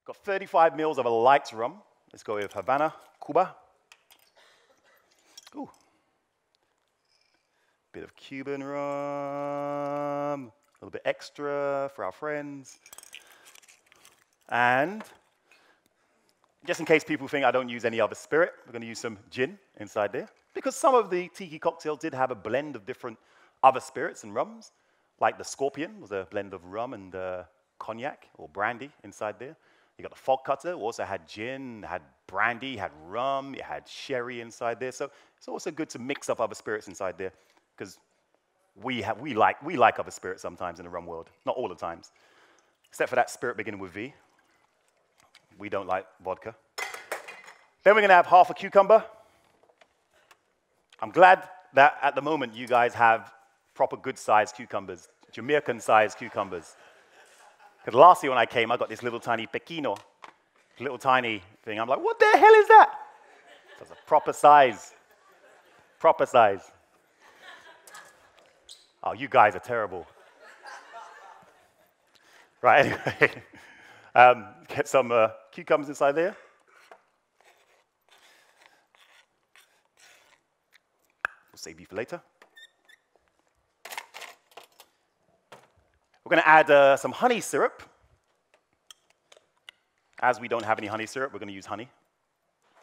Got 35 mils of a light rum. Let's go with Havana, Cuba. Ooh. Bit of Cuban rum, a little bit extra for our friends. And just in case people think I don't use any other spirit, we're going to use some gin inside there. Because some of the tiki cocktails did have a blend of different other spirits and rums. Like the Scorpion was a blend of rum and cognac or brandy inside there. You got the Fog Cutter, also had gin, had brandy, had rum, it had sherry inside there. So it's also good to mix up other spirits inside there, because we like other spirits sometimes in the rum world, not all the times, except for that spirit beginning with V. We don't like vodka. Then we're going to have half a cucumber. I'm glad that at the moment you guys have proper good-sized cucumbers, Jamaican-sized cucumbers. Because last year when I came, I got this little tiny pekino, little tiny thing. I'm like, what the hell is that? That's a proper size. Proper size. Oh, you guys are terrible. Right, anyway. Get some cucumbers inside there. We'll save you for later. We're going to add some honey syrup. As we don't have any honey syrup, we're going to use honey.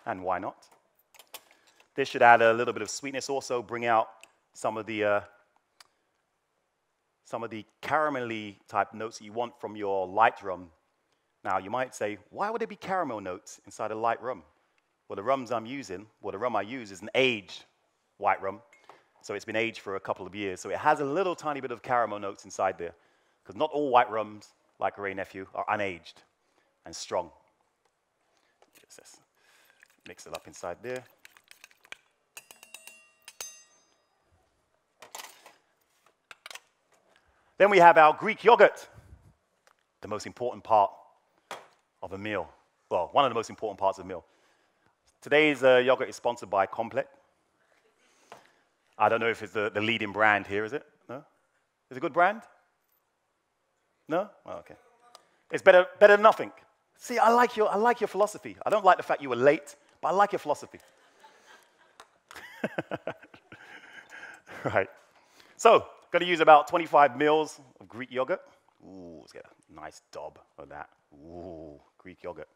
And why not? This should add a little bit of sweetness also, bring out some of the caramelly type notes that you want from your light rum. Now, you might say, why would there be caramel notes inside a light rum? Well, the rum I use is an aged white rum. So it's been aged for a couple of years. So it has a little tiny bit of caramel notes inside there. Because not all white rums, like Ray Nephew, are unaged and strong. Just mix it up inside there. Then we have our Greek yogurt, the most important part of a meal. Well, one of the most important parts of a meal. Today's yogurt is sponsored by Complet. I don't know if it's the leading brand here, is it? No? Is it a good brand? No? Oh, okay. It's better than nothing. See, I like your philosophy. I don't like the fact you were late, but I like your philosophy. Right. So, going to use about 25 mils of Greek yogurt. Ooh, let's get a nice dob of that. Ooh, Greek yogurt.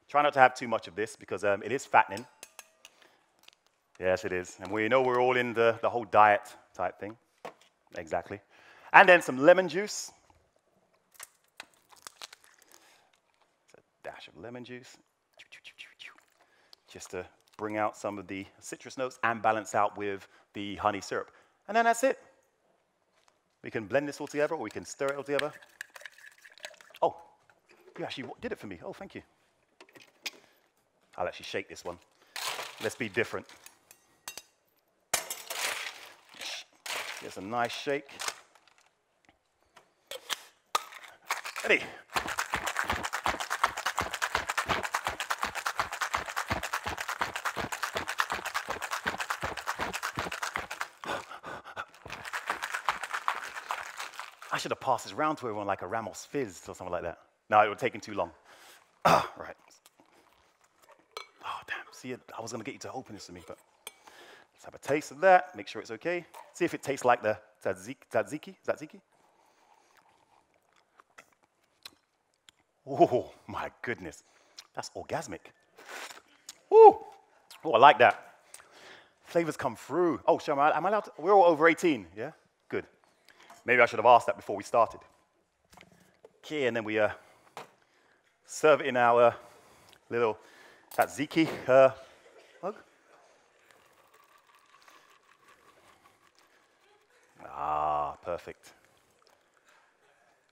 Try not to have too much of this because it is fattening. Yes, it is. And we know we're all in the whole diet type thing. Exactly. And then some lemon juice. Dash of lemon juice, just to bring out some of the citrus notes and balance out with the honey syrup. And then that's it. We can blend this all together, or we can stir it all together. Oh, you actually did it for me. Oh, thank you. I'll actually shake this one. Let's be different. Here's a nice shake. Ready. I should have passed this around to everyone like a Ramos Fizz or something like that. No, it would have taken too long. Right. Oh, damn. See, I was going to get you to open this for me, but let's have a taste of that. Make sure it's okay. See if it tastes like the tzatziki. Tzatziki? Oh, my goodness. That's orgasmic. Ooh. Oh, I like that. Flavors come through. Oh, am I allowed to? We're all over 18, yeah? Good. Maybe I should have asked that before we started. Okay, and then we serve it in our little tzatziki mug. Ah, perfect.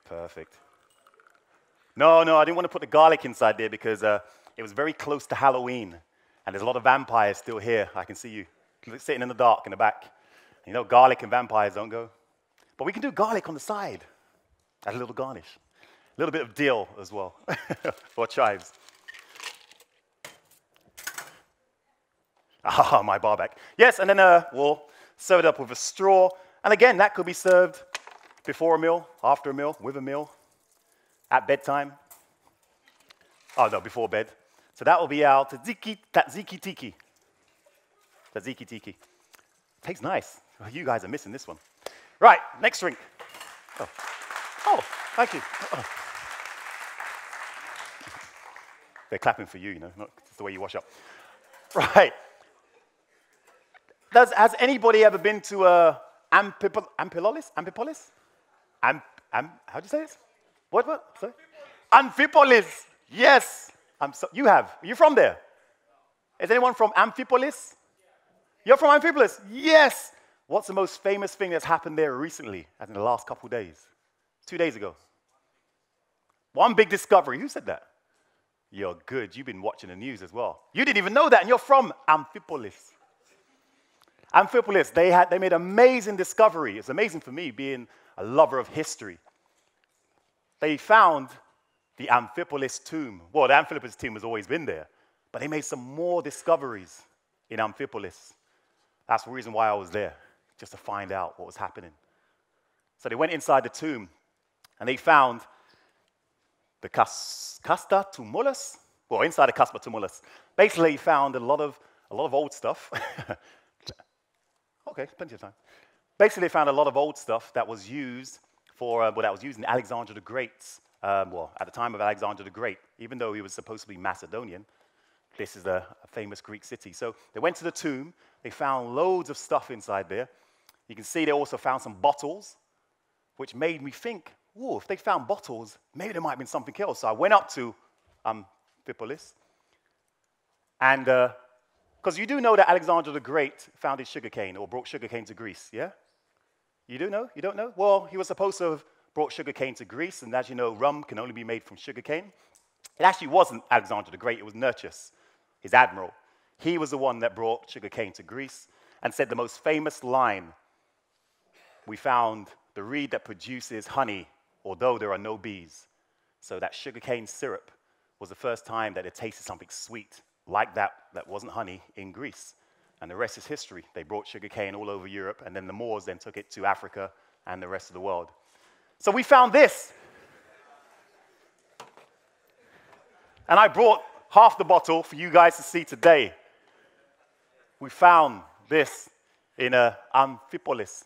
Perfect. No, I didn't want to put the garlic inside there because it was very close to Halloween, and there's a lot of vampires still here. I can see you sitting in the dark in the back. You know, garlic and vampires don't go. But we can do garlic on the side as a little garnish. A little bit of dill as well, or chives. Ah, my bar back. Yes, and then we'll serve it up with a straw. And again, that could be served before a meal, after a meal, with a meal, at bedtime. Oh, no, before bed. So that will be our tzatziki tiki. Tzatziki tiki. Tastes nice. Oh, you guys are missing this one. Right, next drink. Oh, thank you. Oh. They're clapping for you, not just the way you wash up. Right. Has anybody ever been to Amphipolis? How do you say it? What? Sorry? Amphipolis. Yes. You have. Are you from there? Is anyone from Amphipolis? You're from Amphipolis? Yes. What's the most famous thing that's happened there recently, as in the last couple of days? 2 days ago. One big discovery. Who said that? You're good. You've been watching the news as well. You didn't even know that, and you're from Amphipolis. Amphipolis, they made an amazing discovery. It's amazing for me, being a lover of history. They found the Amphipolis tomb. Well, the Amphipolis tomb has always been there, but they made some more discoveries in Amphipolis. That's the reason why I was there, just to find out what was happening. So they went inside the tomb, and they found the Casta Tumulus. Well, inside the Casta Tumulus, basically found a lot of old stuff. Okay, plenty of time. Basically, they found a lot of old stuff that was used that was used in Alexander the Great's. At the time of Alexander the Great, even though he was supposed to be Macedonian, this is a famous Greek city. So they went to the tomb. They found loads of stuff inside there. You can see they also found some bottles, which made me think, oh, if they found bottles, maybe there might have been something else. So I went up to Amphipolis, and because you do know that Alexander the Great founded sugarcane, or brought sugarcane to Greece, yeah? You do know? You don't know? Well, he was supposed to have brought sugarcane to Greece, and as you know, rum can only be made from sugarcane. It actually wasn't Alexander the Great, it was Nearchus, his admiral. He was the one that brought sugarcane to Greece and said the most famous line, "We found the reed that produces honey, although there are no bees." So that sugarcane syrup was the first time that it tasted something sweet like that wasn't honey in Greece. And the rest is history. They brought sugarcane all over Europe, and then the Moors then took it to Africa and the rest of the world. So we found this. And I brought half the bottle for you guys to see today. We found this in Amphipolis.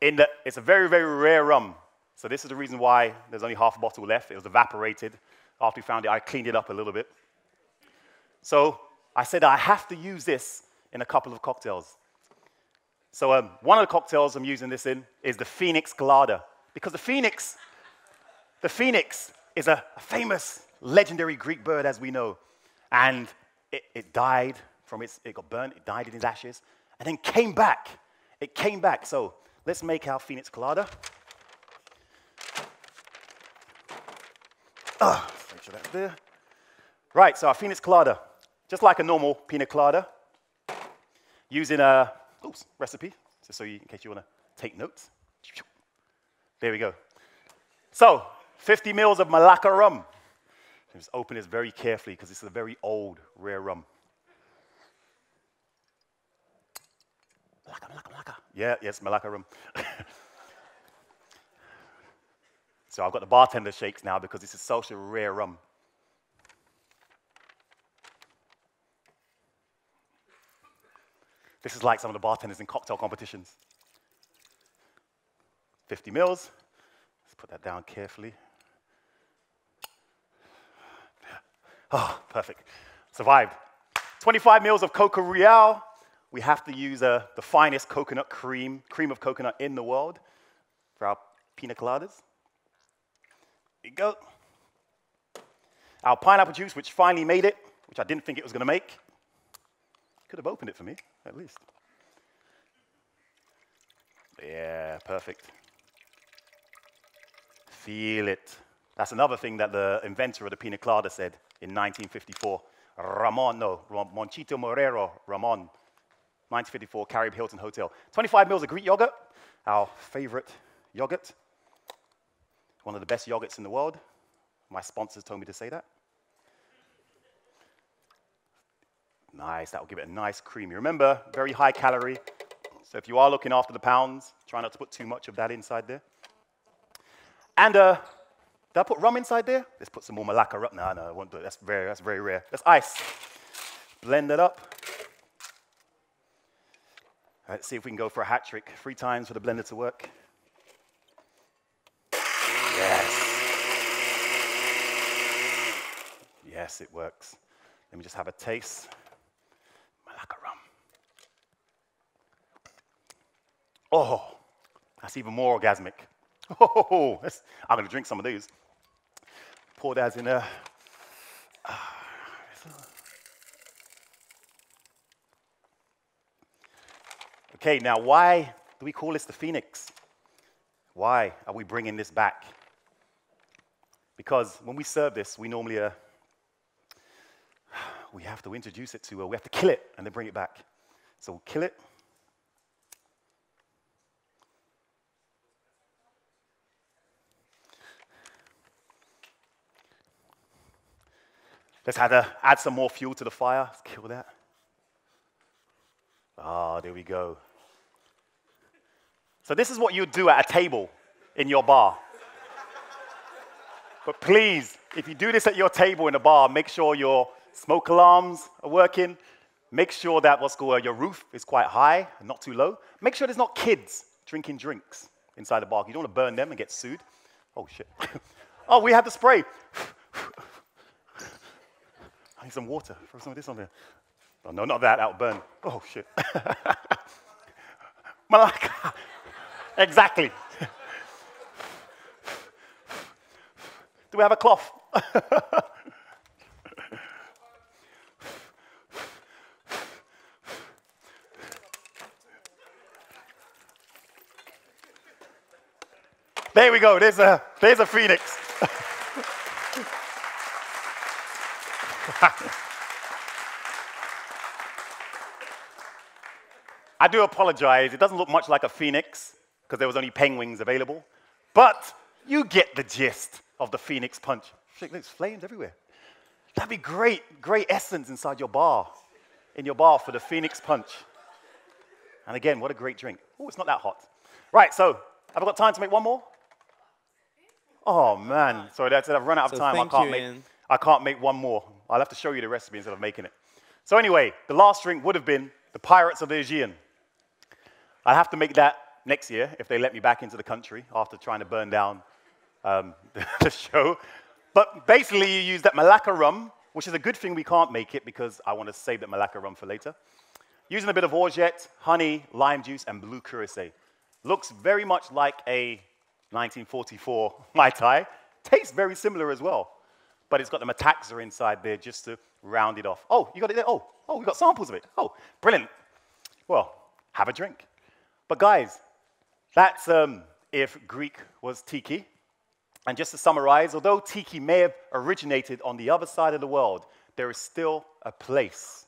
It's a very, very rare rum. So this is the reason why there's only half a bottle left. It was evaporated. After we found it, I cleaned it up a little bit. So I said I have to use this in a couple of cocktails. So one of the cocktails I'm using this in is the Phoenix Colada. Because the phoenix is a famous, legendary Greek bird, as we know. And it died it got burnt, it died in its ashes, and then came back. It came back. So let's make our Phoenix Colada. Make sure that's there. Right, so our Phoenix Colada, just like a normal pina colada, using a recipe, just so in case you want to take notes. There we go. So, 50 mils of Malacca rum. Just open this very carefully because this is a very old, rare rum. Malacca. Yeah, yes, Malacca rum. So I've got the bartender shakes now because this is such a rare rum. This is like some of the bartenders in cocktail competitions. 50 mils. Let's put that down carefully. Oh, perfect. Survived. 25 mils of Coca Real. We have to use the finest coconut cream of coconut in the world for our pina coladas. There you go. Our pineapple juice, which finally made it, which I didn't think it was going to make. Could have opened it for me, at least. Yeah, perfect. Feel it. That's another thing that the inventor of the pina colada said in 1954. Monchito Morero Ramon. 1954, Caribe Hilton Hotel. 25 mils of Greek yogurt, our favorite yogurt. One of the best yogurts in the world. My sponsors told me to say that. Nice, that will give it a nice creamy. Remember, very high calorie. So if you are looking after the pounds, try not to put too much of that inside there. And Did I put rum inside there? Let's put some more Malacca rum. No, I won't do it. That's very rare. That's ice. Blend it up. All right, let's see if we can go for a hat trick. 3 times for the blender to work. Yes. Yes, it works. Let me just have a taste. Malacca rum. Oh, that's even more orgasmic. Oh, I'm going to drink some of these. Pour that in there. Okay, now why do we call this the Phoenix? Why are we bringing this back? Because when we serve this, we normally we have to introduce it to, we have to kill it and then bring it back. So we'll kill it. Let's add some more fuel to the fire. Let's kill that. Ah, there we go. So this is what you'd do at a table in your bar. But please, if you do this at your table in a bar, make sure your smoke alarms are working. Make sure that your roof is quite high and not too low. Make sure there's not kids drinking drinks inside the bar. You don't want to burn them and get sued. Oh, shit. Oh, we have the spray. I need some water. Throw some of this on there. Oh, no, not that. That'll burn. Oh, shit. Malacca. Exactly. Do we have a cloth? There we go. There's a Phoenix. I do apologize. It doesn't look much like a phoenix because there was only penguins available. But you get the gist of the Phoenix punch. There's flames everywhere. That'd be great essence inside your bar, in your bar for the Phoenix punch. And again, what a great drink. Oh, it's not that hot. Right, so have I got time to make one more? Oh, man. Sorry, that's it. I've run out of time. I can't make one more. I'll have to show you the recipe instead of making it. So anyway, the last drink would have been the Pirates of the Aegean. I'll have to make that next year if they let me back into the country after trying to burn down the show. But basically, you use that Malacca rum, which is a good thing we can't make it because I want to save that Malacca rum for later. Using a bit of orgeat, honey, lime juice, and blue curacao. Looks very much like a 1944 Mai Tai. Tastes very similar as well. But it's got the metaxa inside there just to round it off. Oh, you got it there? Oh, we got samples of it. Oh, brilliant. Well, have a drink. But guys, that's if Greek was tiki. And just to summarize, although tiki may have originated on the other side of the world, there is still a place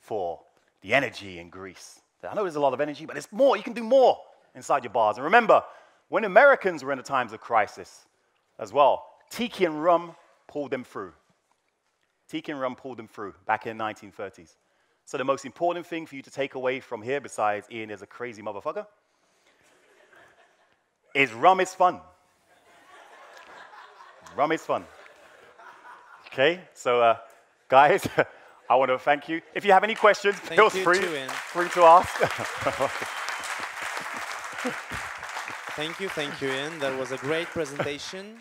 for the energy in Greece. I know there's a lot of energy, but there's more. You can do more inside your bars. And remember, when Americans were in the times of crisis as well, tiki and rum pulled them through. Tiki and rum pulled them through back in the 1930s. So the most important thing for you to take away from here, besides Ian is a crazy motherfucker, is rum is fun. Rum is fun. Okay, so guys, I want to thank you. If you have any questions, feel free to ask. Thank you, Ian. That was a great presentation.